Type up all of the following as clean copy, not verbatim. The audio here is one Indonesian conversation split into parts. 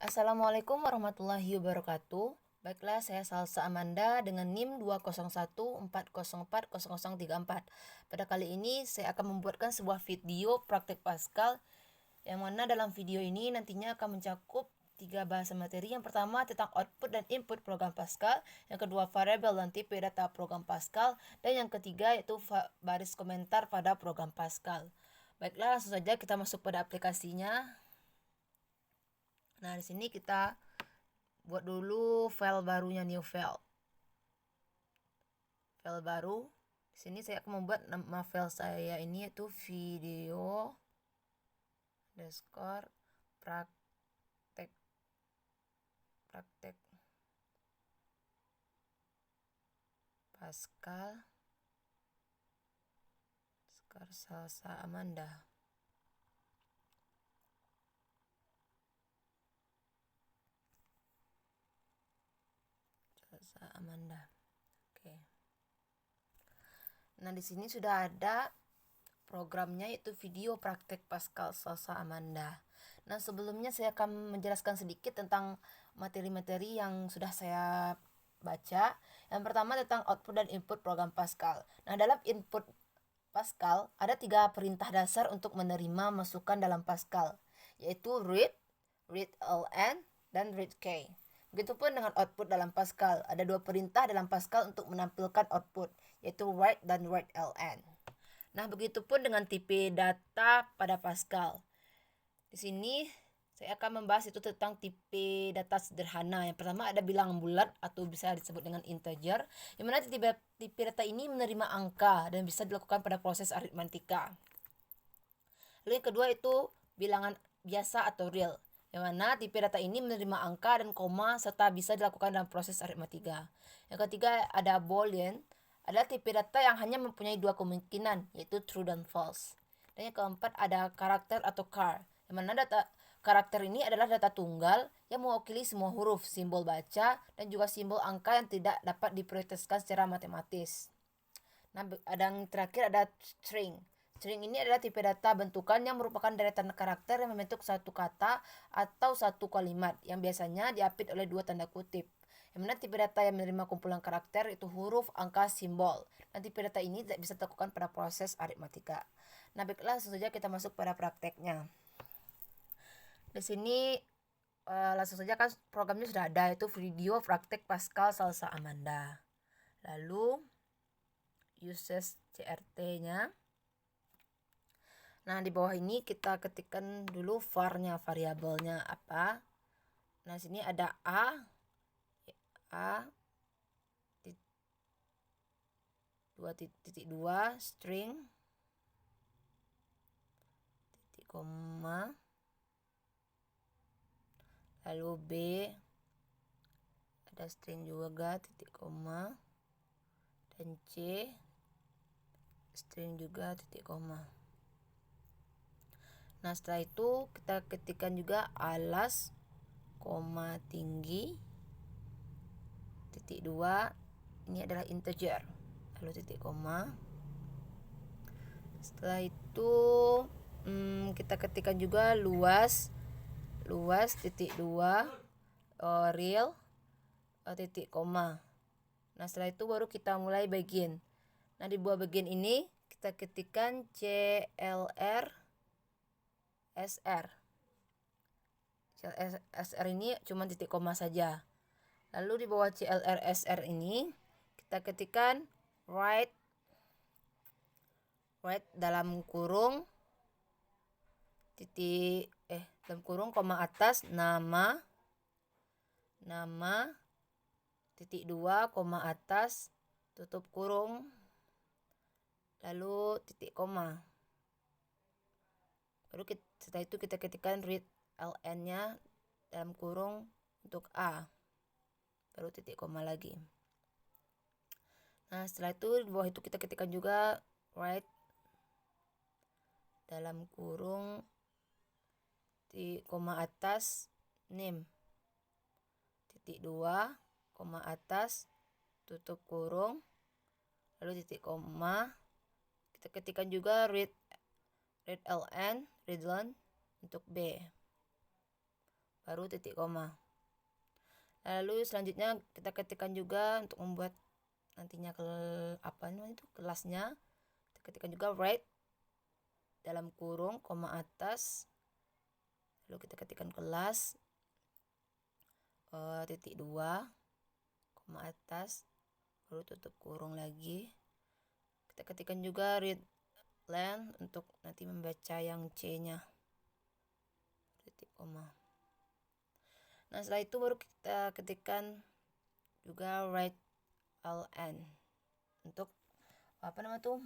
Assalamualaikum warahmatullahi wabarakatuh. Baiklah, saya Salsa Amanda dengan NIM 201404034. Pada kali ini saya akan membuatkan sebuah video praktek Pascal yang mana dalam video ini nantinya akan mencakup 3 bahasa materi. Yang pertama tentang output dan input program Pascal, yang kedua variabel dan tipe data program Pascal, dan yang ketiga yaitu baris komentar pada program Pascal. Baiklah, langsung saja kita masuk pada aplikasinya. Nah, di sini kita buat dulu file barunya, new file. File baru. Di sini saya akan membuat nama file saya ini yaitu video underscore praktek Pascal Salsa Amanda. Oke. Nah, di sini sudah ada programnya yaitu video praktek Pascal Salsa Amanda. Nah, sebelumnya saya akan menjelaskan sedikit tentang materi-materi yang sudah saya baca. Yang pertama tentang output dan input program Pascal. Nah, dalam input Pascal ada 3 perintah dasar untuk menerima masukan dalam Pascal, yaitu read, readln, dan readk. Begitupun dengan output dalam Pascal, ada 2 perintah dalam Pascal untuk menampilkan output, yaitu write dan writeln. Nah, begitupun dengan tipe data pada Pascal. Di sini saya akan membahas itu tentang tipe data sederhana. Yang pertama ada bilangan bulat atau bisa disebut dengan integer, yang mana tipe data ini menerima angka dan bisa dilakukan pada proses aritmatika. Lalu yang kedua itu bilangan biasa atau real, yang mana tipe data ini menerima angka dan koma serta bisa dilakukan dalam proses aritmatika. Yang ketiga ada boolean, adalah tipe data yang hanya mempunyai 2 kemungkinan, yaitu true dan false. Dan yang keempat ada karakter atau char, yang mana data karakter ini adalah data tunggal yang mewakili semua huruf, simbol baca, dan juga simbol angka yang tidak dapat diprioritaskan secara matematis. Nah, ada yang terakhir ada string. String ini adalah tipe data bentukan yang merupakan deretan karakter yang membentuk satu kata atau satu kalimat yang biasanya diapit oleh 2 tanda kutip. Yang mana tipe data yang menerima kumpulan karakter itu huruf, angka, simbol. Dan tipe data ini tidak bisa dilakukan pada proses aritmatika. Nah, baiklah, langsung saja kita masuk pada prakteknya. Di sini langsung saja kan programnya sudah ada, yaitu video praktek Pascal Salsa Amanda. Lalu uses CRT-nya. Nah, di bawah ini kita ketikkan dulu var-nya, variabelnya apa. Nah, sini ada A 2.2 string titik koma, lalu B ada string juga titik koma, dan C string juga titik koma. Nah, setelah itu kita ketikkan juga alas koma tinggi titik 2, ini adalah integer, lalu titik koma. Setelah itu kita ketikkan juga luas titik 2 real titik koma. Nah, setelah itu baru kita mulai begin. Nah, di bawah begin ini kita ketikkan CLR SR. CLR ini cuma titik koma saja. Lalu di bawah CLR SR ini kita ketikkan write dalam kurung dalam kurung koma atas nama titik 2 koma atas tutup kurung lalu titik koma. Baru setelah itu kita ketikkan read ln-nya dalam kurung untuk A, baru titik koma lagi. Nah, setelah itu di bawah itu kita ketikkan juga write dalam kurung di koma atas name titik 2 koma atas tutup kurung lalu titik koma. Kita ketikkan juga readln untuk B, baru titik koma. Lalu selanjutnya kita ketikkan juga untuk membuat nantinya kelasnya. Kita ketikkan juga write dalam kurung koma atas, lalu kita ketikkan kelas titik 2 koma atas, baru tutup kurung lagi. Kita ketikkan juga read line untuk nanti membaca yang C-nya, titik koma. Nah, setelah itu baru kita ketikkan juga write ln untuk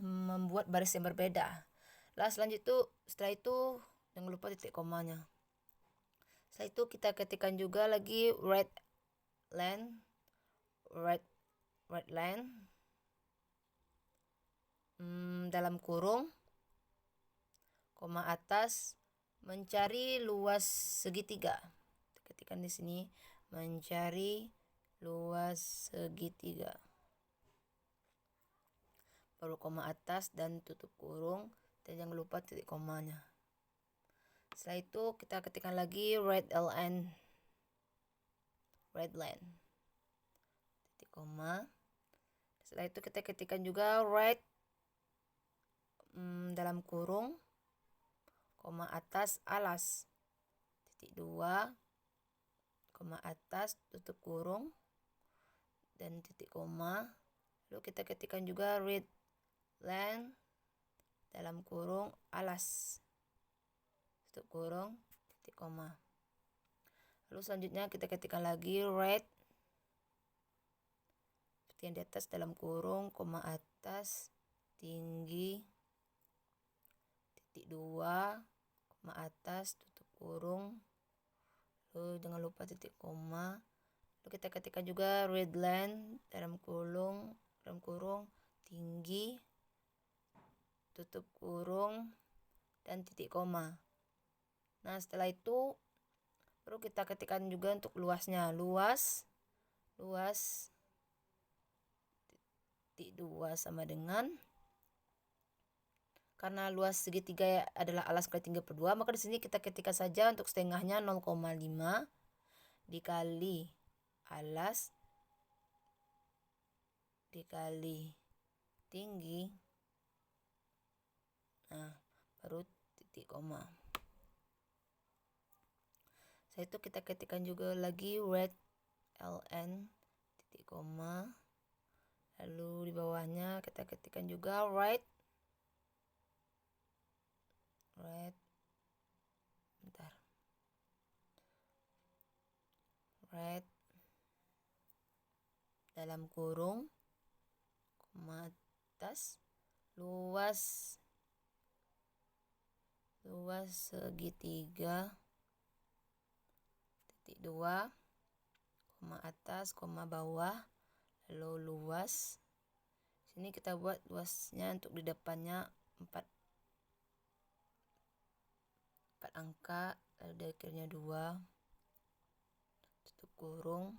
membuat baris yang berbeda. Lah setelah itu jangan lupa titik komanya. Setelah itu kita ketikkan juga lagi write line dalam kurung koma atas, mencari luas segitiga. Ketikkan di sini mencari luas segitiga, baru koma atas dan tutup kurung, dan jangan lupa titik komanya. Setelah itu kita ketikkan lagi write line titik koma. Setelah itu kita ketikkan juga write dalam kurung koma atas alas titik 2 koma atas tutup kurung dan titik koma. Lalu kita ketikkan juga read line dalam kurung alas tutup kurung titik koma. Lalu selanjutnya kita ketikkan lagi write seperti yang di atas dalam kurung koma atas tinggi titik 2 koma atas tutup kurung, lalu jangan lupa titik koma. Lalu kita ketikkan juga read line dalam kurung tinggi tutup kurung dan titik koma. Nah, setelah itu baru kita ketikkan juga untuk luasnya, luas titik 2 sama dengan, karena luas segitiga adalah alas kali tinggi per 2, maka di sini kita ketikkan saja untuk setengahnya 0,5 dikali alas dikali tinggi. Nah, baru titik koma. Setelah itu kita ketikkan juga lagi write ln titik koma, lalu di bawahnya kita ketikkan juga write dalam kurung koma atas luas segitiga titik 2 koma atas koma bawah, lalu luas. Sini kita buat luasnya untuk di depannya 4 angka, lalu di akhirnya 2 tutup kurung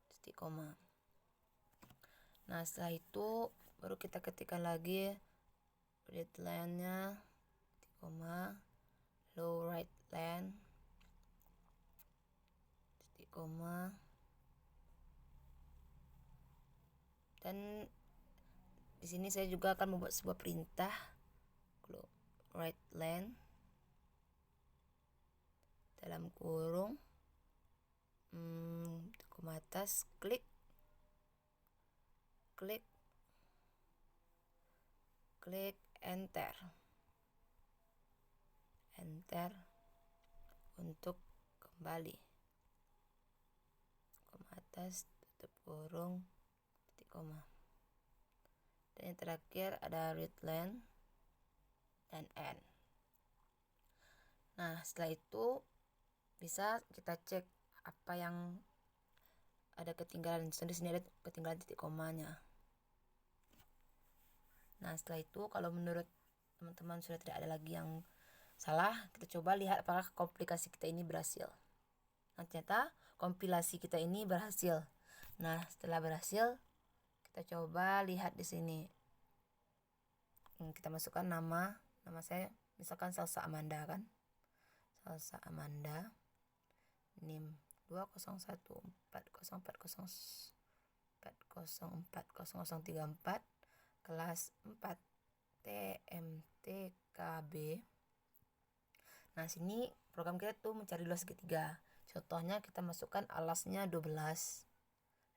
titik koma. Nah, setelah itu baru kita ketikkan lagi read line-nya titik koma, lalu write line titik koma, dan di sini saya juga akan membuat sebuah perintah write line dalam kurung koma atas klik enter untuk kembali koma atas tutup kurung titik koma, dan yang terakhir ada read line dan end. Nah, setelah itu bisa kita cek apa yang ada ketinggalan. Di sini ada ketinggalan titik komanya. Nah, setelah itu kalau menurut teman-teman sudah tidak ada lagi yang salah, kita coba lihat apakah kompilasi kita ini berhasil. Nah, ternyata kompilasi kita ini berhasil. Nah, setelah berhasil, kita coba lihat di sini. Kita masukkan nama saya misalkan Salsa Amanda kan. Salsa Amanda. NIM 20140404034 kelas 4 TMTKB. Nah, sini program kita tuh mencari luas segitiga. Contohnya kita masukkan alasnya 12,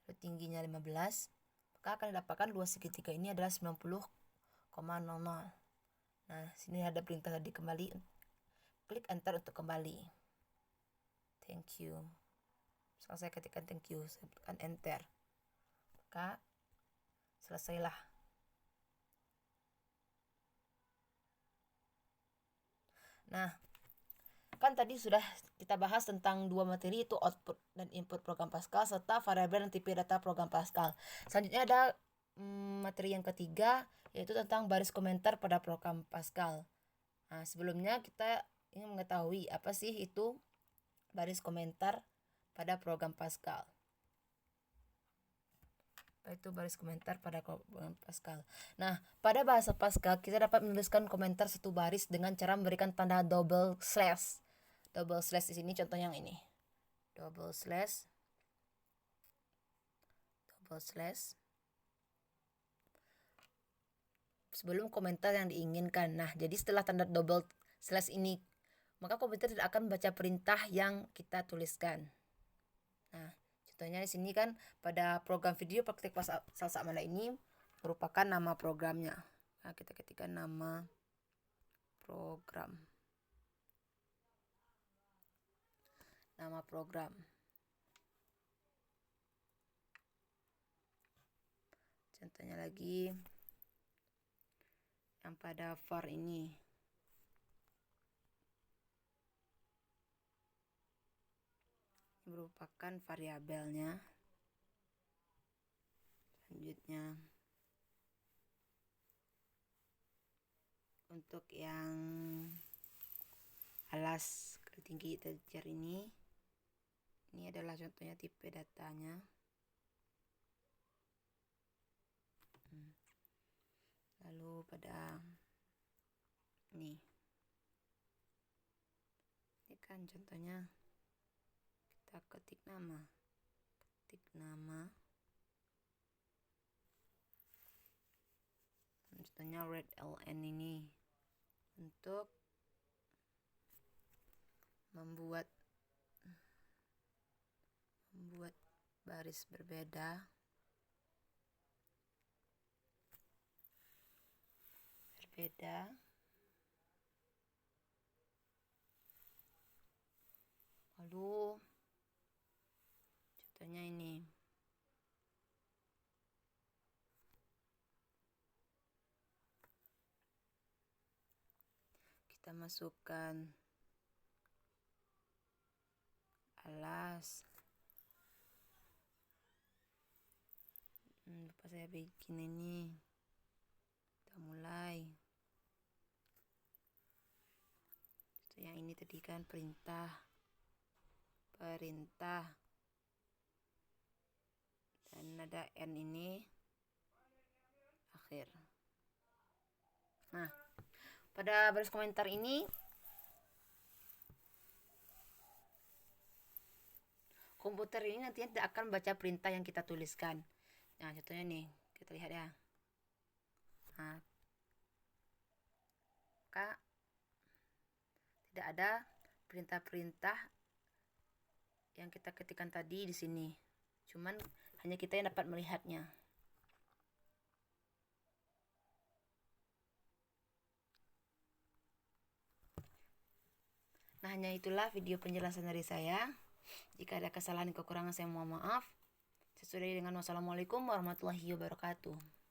lalu tingginya 15, maka akan didapatkan luas segitiga ini adalah 90,00. Nah, sini ada perintah tadi kembali. Klik enter untuk kembali. Thank you. Setelah saya ketikkan thank you, saya tekan enter. Maka selesailah. Nah, kan tadi sudah kita bahas tentang dua materi, itu output dan input program Pascal serta variabel dan tipe data program Pascal. Selanjutnya ada materi yang ketiga, yaitu tentang baris komentar pada program Pascal. Nah, sebelumnya kita ingin mengetahui apa sih itu baris komentar pada program Pascal. Apa itu baris komentar pada program Pascal? Nah, pada bahasa Pascal kita dapat menuliskan komentar satu baris dengan cara memberikan tanda double slash. Double slash di sini contoh yang ini. Double slash. Sebelum komentar yang diinginkan. Nah, jadi setelah tanda double slash ini, maka komputer tidak akan membaca perintah yang kita tuliskan. Nah, contohnya di sini kan pada program video praktik pascal Amanda ini merupakan nama programnya. Nah, kita ketikkan nama program. Contohnya lagi yang pada var ini. Merupakan variabelnya. Selanjutnya untuk yang alas tinggi integer ini adalah contohnya tipe datanya. Lalu pada ini kan contohnya kita ketik nama. Contohnya red ln ini untuk membuat baris berbeda. Lalu contohnya ini. Kita masukkan alas. Lupa saya bikin ini. Kita mulai. Yang ini tadi kan perintah. Dan ada N ini akhir. Nah, pada baris komentar ini komputer ini nantinya tidak akan baca perintah yang kita tuliskan. Nah, contohnya nih, kita lihat ya. Nah, maka tidak ada perintah-perintah yang kita ketikkan tadi di sini. Cuman hanya kita yang dapat melihatnya. Nah, hanya itulah video penjelasan dari saya. Jika ada kesalahan kekurangan saya mohon maaf. Saya sudahi dengan wassalamualaikum warahmatullahi wabarakatuh.